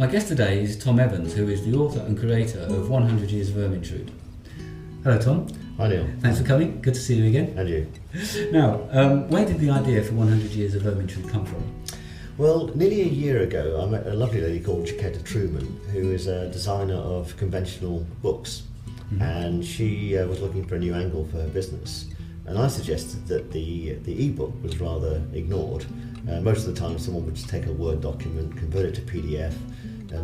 My guest today is Tom Evans, who is the author and creator of 100 Years of Ermintrude. Hello, Tom. Hi, Neil. Thanks for coming. Good to see you again. And you. Now, where did the idea for 100 Years of Ermintrude come from? Well, nearly a year ago, I met a lovely lady called Truman, who is a designer of conventional books. Mm-hmm. And she was looking for a new angle for her business. And I suggested that the e-book was rather ignored. Most of the time someone would just take a Word document, convert it to PDF,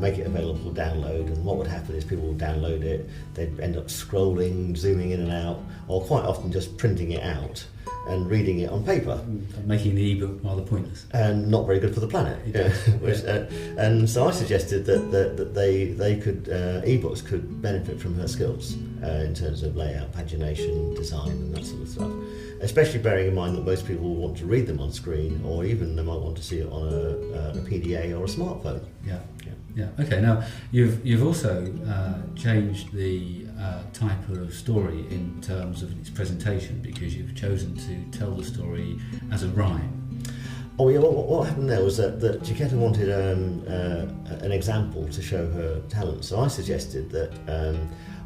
make it available for download, and what would happen is people would download it, they'd end up scrolling, zooming in and out, or quite often just printing it out and reading it on paper. Making the e-book rather pointless. And not very good for the planet. And so I suggested that they could, e-books could benefit from her skills in terms of layout, pagination, design and that sort of stuff. Especially bearing in mind that most people will want to read them on screen, or even they might want to see it on a PDA or a smartphone. Yeah. Okay. Now you've also changed the type of story in terms of its presentation, because you've chosen to tell the story as a rhyme. Oh yeah. What happened there was that Chiquetta wanted an example to show her talent. So I suggested that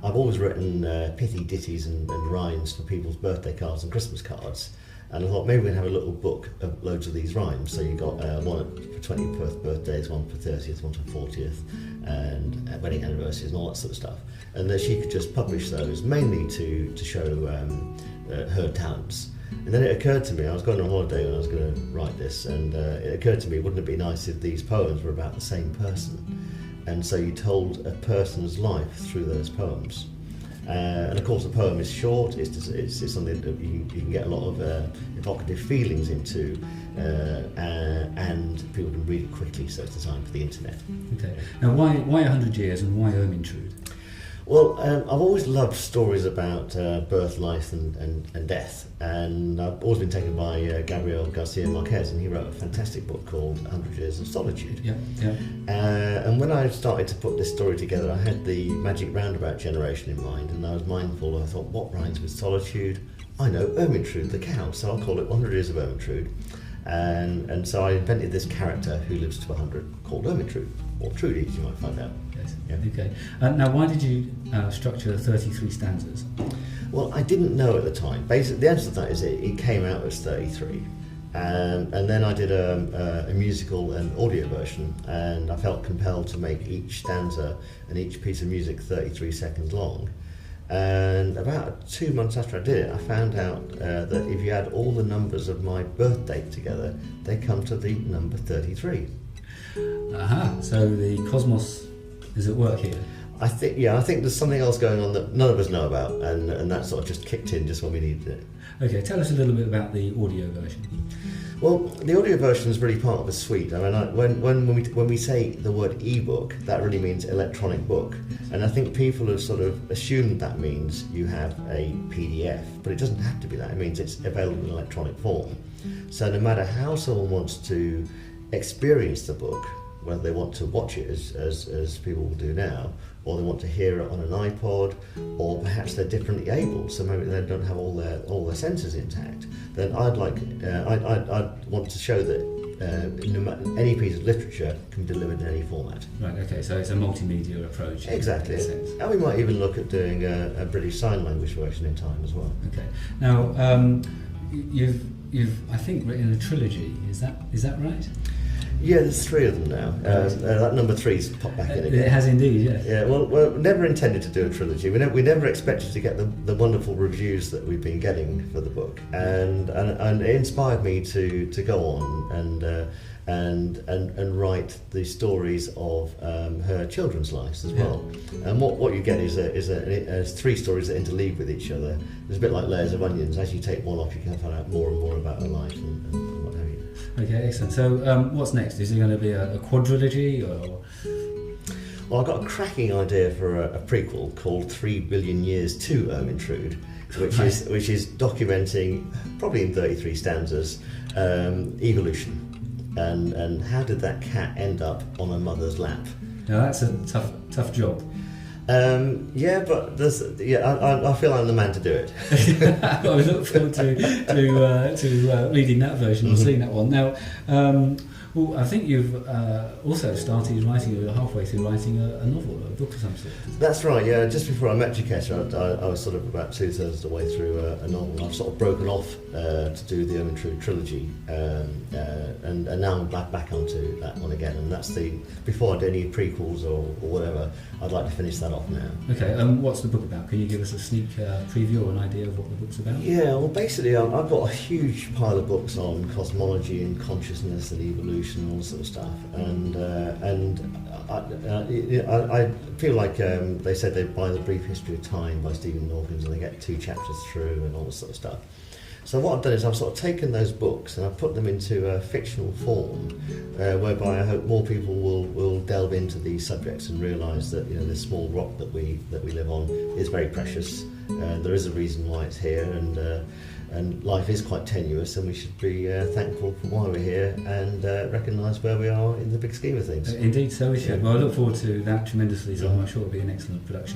I've always written pithy ditties and rhymes for people's birthday cards and Christmas cards. And I thought maybe we'd have a little book of loads of these rhymes. So you got one for 21st birthdays, one for 30th, one for 40th, and wedding anniversaries and all that sort of stuff. And that she could just publish those, mainly to show her talents. And then it occurred to me, I was going on holiday when I was going to write this, and it occurred to me, wouldn't it be nice if these poems were about the same person? And so you told a person's life through those poems. And of course the poem is short, it's something that you can get a lot of evocative feelings into, and people can read it quickly, so it's designed for the internet. Okay. Now why 100 Years and why Ermintrude? Well, I've always loved stories about birth, life and death, and I've always been taken by Gabriel Garcia Marquez, and he wrote a fantastic book called 100 Years of Solitude. Yeah. And when I started to put this story together, I had the magic roundabout generation in mind, and I was mindful, I thought, what rhymes with solitude? I know, Ermintrude, the cow, so I'll call it 100 Years of Ermintrude. And so I invented this character who lives to 100 called Ermintrude, or Trudy, as you might find out. Yes. Yeah. Okay. Now, why did you structure 33 stanzas? Well, I didn't know at the time. Basically, the answer to that is it came out as 33. And then I did a musical and audio version, and I felt compelled to make each stanza and each piece of music 33 seconds long. And about 2 months after I did it, I found out that if you add all the numbers of my birth date together, they come to the number 33. Aha, so the cosmos is at work here. I think there's something else going on that none of us know about, and that sort of just kicked in just when we needed it. Okay, tell us a little bit about the audio version. Well, the audio version is really part of a suite. I mean, when we say the word e-book, that really means electronic book, and I think people have sort of assumed that means you have a PDF, but it doesn't have to be that. It means it's available in electronic form. So no matter how someone wants to experience the book, whether they want to watch it as people will do now, or they want to hear it on an iPod, or perhaps they're differently able, so maybe they don't have all their senses intact, then I'd want to show that any piece of literature can be delivered in any format. Right, okay, so it's a multimedia approach. Exactly. And we might even look at doing a British Sign Language version in time as well. Okay. Now, you've I think written a trilogy, is that right? Yeah, there's 3 of them now. That number 3's popped back in again. It has indeed, yes. Yeah, well, we're never intended to do a trilogy. We never expected to get the wonderful reviews that we've been getting for the book, and it inspired me to go on and write the stories of her children's lives as well. And what you get is 3 stories that interleave with each other. It's a bit like layers of onions. As you take one off, you can find out more and more about her life and what have you. Okay, excellent. So what's next? Is it going to be a quadrilogy or? Well, I've got a cracking idea for a prequel called 3 Billion Years to Ermintrude, which is documenting, probably in 33 stanzas, evolution and how did that cat end up on a mother's lap. Now that's a tough job. Yeah, but I feel I'm the man to do it. I look forward to reading that version or seeing that one. Now, Well, I think you've also started writing, you're halfway through writing a novel, a book of some sort. That's right, yeah. Just before I met Chiquetta, I was sort of about 2/3 of the way through a novel. I've sort of broken off to do the Ermintrude trilogy, and now I'm back onto that one again. And that's before I do any prequels or whatever, I'd like to finish that off now. Okay, what's the book about? Can you give us a sneak preview or an idea of what the book's about? Yeah, well, basically, I've got a huge pile of books on cosmology and consciousness and evolution and all this sort of stuff, and I feel like they said they buy The Brief History of Time by Stephen Hawkins, and they get 2 chapters through and all this sort of stuff. So what I've done is I've sort of taken those books and I've put them into a fictional form, whereby I hope more people will delve into these subjects and realise that this small rock that we live on is very precious. There is a reason why it's here, and life is quite tenuous, and we should be thankful for why we're here and recognise where we are in the big scheme of things. Indeed, so we should. Well, I look forward to that tremendously, so I'm sure it'll be an excellent production.